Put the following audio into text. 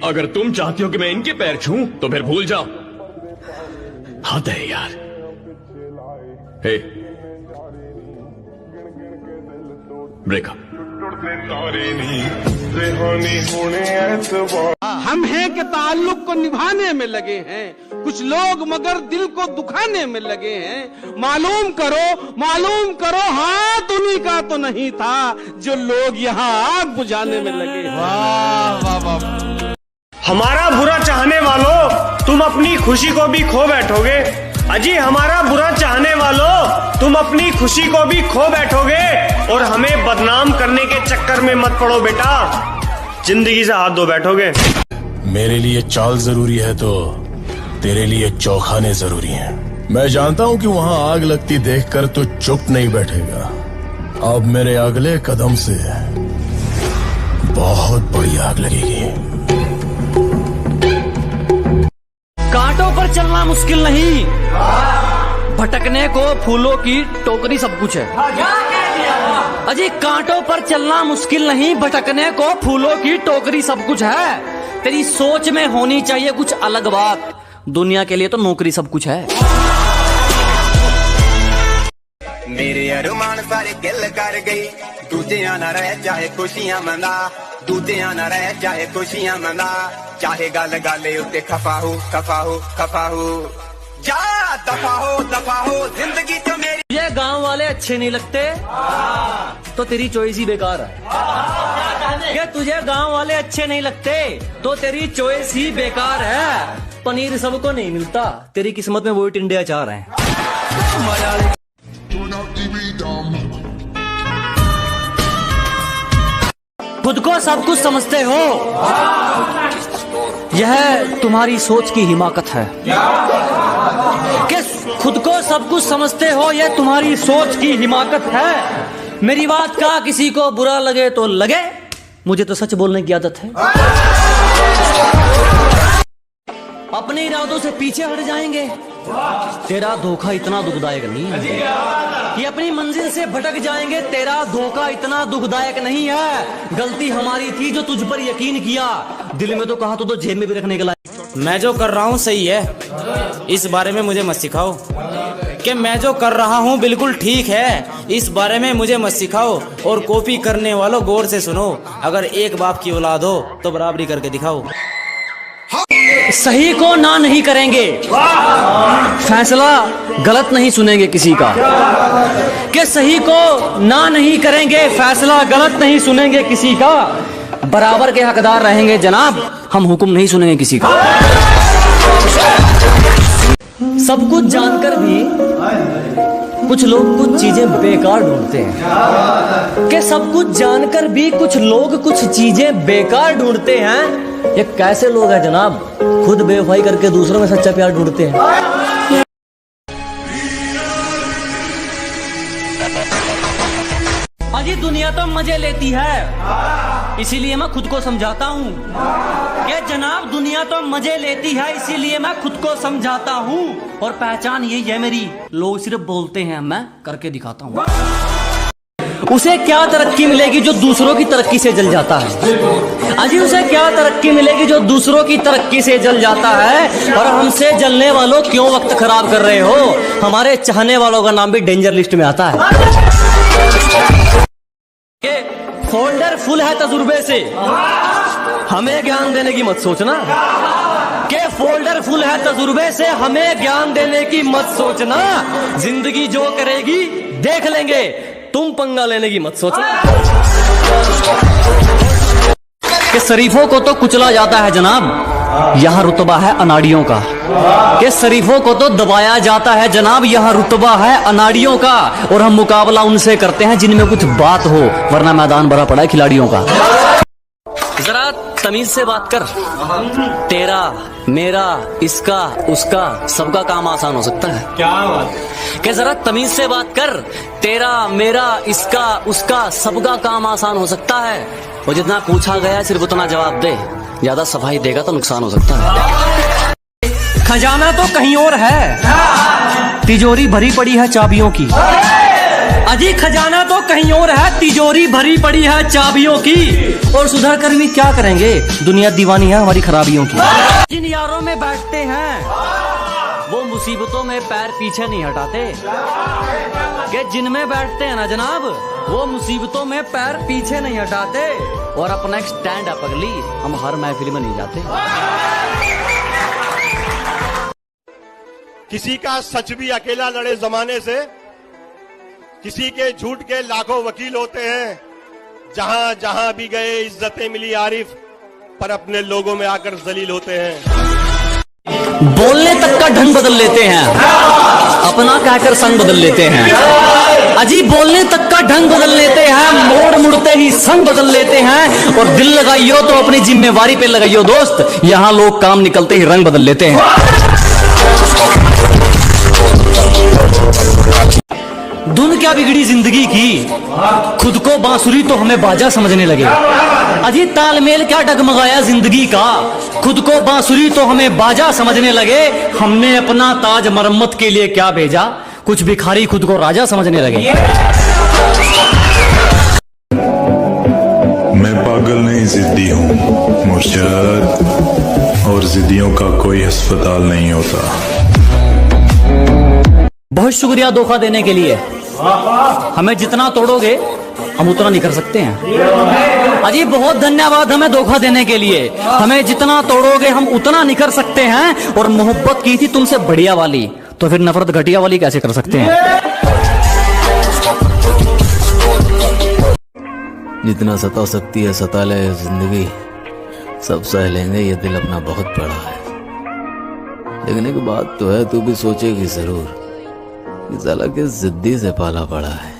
अगर तुम चाहती हो कि मैं इनके पैर छूं तो फिर भूल जाओ। हद है यार। हे, ब्रेकअप। हम हैं कि ताल्लुक को निभाने में लगे हैं, कुछ लोग मगर दिल को दुखाने में लगे हैं। मालूम करो हाथ उन्हीं का तो नहीं था जो लोग यहाँ आग बुझाने में लगे। वाह वाह वाह। हमारा बुरा चाहने वालों, तुम अपनी खुशी को भी खो बैठोगे। अजी हमारा बुरा चाहने वालों, तुम अपनी खुशी को भी खो बैठोगे और हमें बदनाम करने के चक्कर में मत पड़ो बेटा, जिंदगी से हाथ धो बैठोगे। मेरे लिए चाल जरूरी है तो तेरे लिए चौखाने जरूरी हैं। मैं जानता हूं कि वहां आग लगती देखकर तो चुप नहीं बैठेगा। अब मेरे अगले कदम से बहुत बड़ी आग लगेगी। कांटों पर चलना मुश्किल नहीं, भटकने को फूलों की टोकरी सब कुछ है। अजी कांटों पर चलना मुश्किल नहीं, भटकने को फूलों की टोकरी सब कुछ है। तेरी सोच में होनी चाहिए कुछ अलग बात, दुनिया के लिए तो नौकरी सब कुछ है। मेरे अरमान सारे गिल कर गई, दूजिया ना रह चाहे खुशियां मना, दूजिया ना रह चाहे खुशियां मना, चाहे गल गाले उत्ते खफा हो जा दफा हो जिंदगी तो मेरी। ये गांव वाले अच्छे नहीं लगते तो तेरी चॉइस ही बेकार है। क्या तुझे गांव वाले अच्छे नहीं लगते तो तेरी चॉइस ही बेकार है। पनीर सबको नहीं मिलता, तेरी किस्मत में वो टिंडे अचार हैं। खुद को सब कुछ समझते हो, यह तुम्हारी सोच की हिमाकत है। कि खुद को सब कुछ समझते हो, यह तुम्हारी सोच की हिमाकत है। मेरी बात का किसी को बुरा लगे तो लगे, मुझे तो सच बोलने की आदत है। अपने इरादों से पीछे हट जाएंगे, तेरा धोखा इतना दुखदायक नहीं है। कि अपनी मंजिल से भटक जाएंगे, तेरा धोखा इतना दुखदायक नहीं है। गलती हमारी थी जो तुझ पर यकीन किया, दिल में तो कहा तो जेब में भी रखने के लायक। मैं जो कर रहा हूँ सही है, इस बारे में मुझे मत सिखाओ। कि मैं जो कर रहा हूँ बिल्कुल ठीक है, इस बारे में मुझे मत सिखाओ। और कॉपी करने वालों गौर से सुनो, अगर एक बाप की औलाद हो तो बराबरी करके दिखाओ। सही को ना नहीं करेंगे, फैसला गलत नहीं सुनेंगे किसी का। कि सही को ना नहीं करेंगे, फैसला गलत नहीं सुनेंगे किसी का। बराबर के हकदार रहेंगे जनाब, हम हुक्म नहीं सुनेंगे किसी का। सब कुछ जानकर भी कुछ लोग कुछ चीजें बेकार ढूंढते हैं। कि सब कुछ जानकर भी कुछ लोग कुछ चीजें बेकार ढूंढते हैं। ये कैसे लोग हैं जनाब, खुद बेवफाई करके दूसरों में सच्चा प्यार ढूंढते हैं। अजी दुनिया तो मजे लेती है, इसीलिए मैं खुद को समझाता हूँ। कि जनाब दुनिया तो मजे लेती है, इसीलिए मैं खुद को समझाता हूँ। और पहचान यही है मेरी, लोग सिर्फ बोलते हैं, मैं करके दिखाता हूँ। उसे क्या तरक्की मिलेगी जो दूसरों की तरक्की से जल जाता है। अजी उसे क्या तरक्की मिलेगी जो दूसरों की तरक्की से जल जाता है। और हमसे जलने वालों क्यों वक्त खराब कर रहे हो, हमारे चाहने वालों का नाम भी डेंजर लिस्ट में आता है। फोल्डर फुल है तजुर्बे से, हमें ज्ञान देने की मत सोचना। के फोल्डर फुल है तजुर्बे से, हमें ज्ञान देने की मत सोचना। जिंदगी जो करेगी देख लेंगे, तुम पंगा लेने की मत सोचना। कि शरीफों को तो कुचला जाता है जनाब, यहाँ रुतबा है अनाड़ियों का। कि शरीफों को तो दबाया जाता है जनाब, यहाँ रुतबा है अनाड़ियों का। और हम मुकाबला उनसे करते हैं जिनमें कुछ बात हो, वरना मैदान भरा पड़ा है खिलाड़ियों का। जरा तमीज से बात कर, तेरा मेरा इसका उसका सबका काम आसान हो सकता है। क्या बात, कि जरा तमीज से बात कर, तेरा मेरा इसका उसका सबका काम आसान हो सकता है। और जितना पूछा गया सिर्फ उतना जवाब दे, ज्यादा सफाई देगा तो नुकसान हो सकता है। खजाना तो कहीं और है, तिजोरी भरी पड़ी है चाबियों की। अजी खजाना तो कहीं और है, तिजोरी भरी पड़ी है चाबियों की, और सुधर कर भी क्या करेंगे, दुनिया दीवानी है हमारी खराबियों की। जिन यारों में बैठते हैं वो मुसीबतों में पैर पीछे नहीं हटाते, कि जिनमें बैठते हैं ना जनाब वो मुसीबतों में पैर पीछे नहीं हटाते, और अपना एक स्टैंड अप अगली हम हर महफिल में नहीं जाते। किसी का सच भी अकेला लड़े जमाने से, किसी के झूठ के लाखों वकील होते हैं। जहां जहां भी गए इज्जतें मिली आरिफ, पर अपने लोगों में आकर जलील होते हैं। बोलने तक का ढंग बदल लेते हैं, अपना कहकर संग बदल लेते हैं। अजी बोलने तक का ढंग बदल लेते हैं, मोड़ मुड़ते ही संग बदल लेते हैं। और दिल लगाइयो तो अपनी जिम्मेवारी पे लगाइयो दोस्त, यहाँ लोग काम निकलते ही रंग बदल लेते हैं। धुन क्या बिगड़ी जिंदगी की, खुद को बांसुरी तो हमें बाजा समझने लगे। अजी तालमेल क्या डगमगाया जिंदगी का, खुद को बांसुरी तो हमें बाजा समझने लगे। हमने अपना ताज मरम्मत के लिए क्या भेजा, कुछ भिखारी खुद को राजा समझने लगे। मैं पागल नहीं जिद्दी हूँ मुर्शद, और जिद्दियों का कोई अस्पताल नहीं होता। बहुत शुक्रिया धोखा देने के लिए, हमें जितना तोड़ोगे हम उतना नहीं कर सकते हैं। अजी बहुत धन्यवाद हमें धोखा देने के लिए, हमें जितना तोड़ोगे हम उतना नहीं कर सकते हैं। और मोहब्बत की थी तुमसे बढ़िया वाली, तो फिर नफरत घटिया वाली कैसे कर सकते हैं। जितना सता सकती है सता ले जिंदगी, सब सह लेंगे ये दिल अपना बहुत बड़ा है। लेकिन एक बात तो है, तू भी सोचेगी जरूर कि साला किस जिद्दी से पाला पड़ा है।